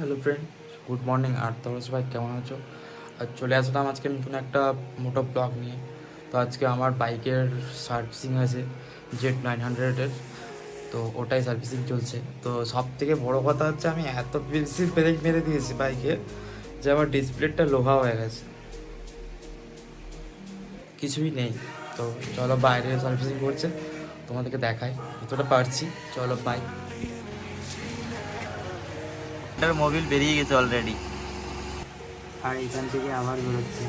Hello friend, good morning. আর তোমরা সবাই কেমন আছো? আর চলে আসলাম আজকে নতুন একটা মোটো ব্লগ নিয়ে। তো আজকে আমার বাইকের সার্ভিসিং আছে, Z900-এর। তো ওটাই সার্ভিসিং চলছে। তো সব থেকে বড়ো কথা হচ্ছে, আমি এত বেশি ব্রেক মেরে দিয়েছি বাইকে যে আমার ডিসপ্লেটা লোহা হয়ে গেছে, কিছুই নেই। তো চলো বাইরে সার্ভিসিং করছে, তোমাদেরকে দেখাই যতটা পারছি। চলো বাই। মোবিল বেরিয়ে গেছে অলরেডি। আর এখান থেকে আবার বেরোচ্ছে।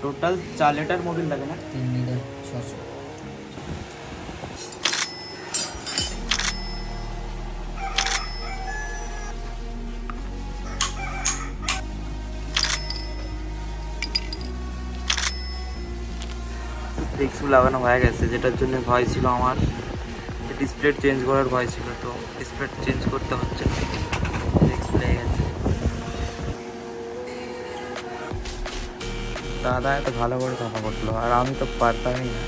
টোটাল 4 লিটার মোবিল লাগে না? 3 লিটার 600। ফিক্সু লাগানো হয়ে গেছে, যেটার জন্য ভয় ছিল আমার, ডিসপ্লে চেঞ্জ করার ভয় ছিল। তো ডিসপ্লে চেঞ্জ করতে হচ্ছে, ফিক্স হয়ে গেছে। দাদা এত ভালো করে কথা বললো, আর আমি তো পারতামই না।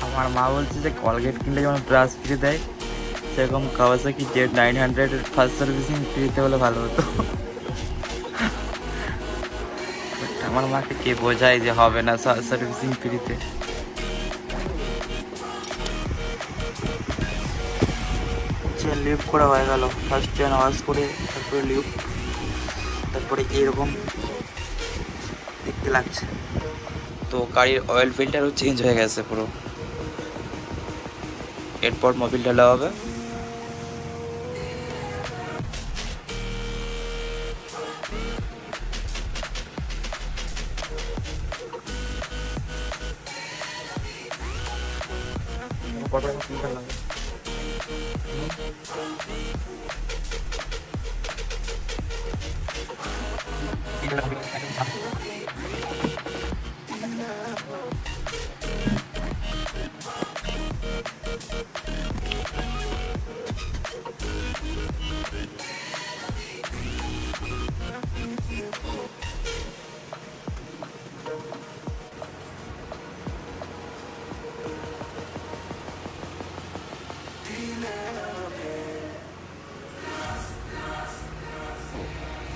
আমার মা বলছে যে কলগেট কিনলে যেমন ব্রাশ ফ্রি দেয়, সেরকম কাওয়াসাকি Z900 ফার্স্ট সার্ভিসিং ফ্রিতে হলে ভালো হতো। আমার মাকে কে বোঝায় যে হবে না সার্ভিসিং ফ্রিতে। চেন লিফট করা হয়ে গেল, ফার্স্ট চেন ওয়াশ করে তারপরে লিফট, তারপরে এরকম দেখতে লাগছে। তো গাড়ির অয়েল ফিল্টারও চেঞ্জ হয়ে গেছে পুরো। এরপর মোবিল ঢালা হবে।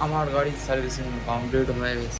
আমার গাড়ির সার্ভিসিং কমপ্লিট হয়ে গেছে।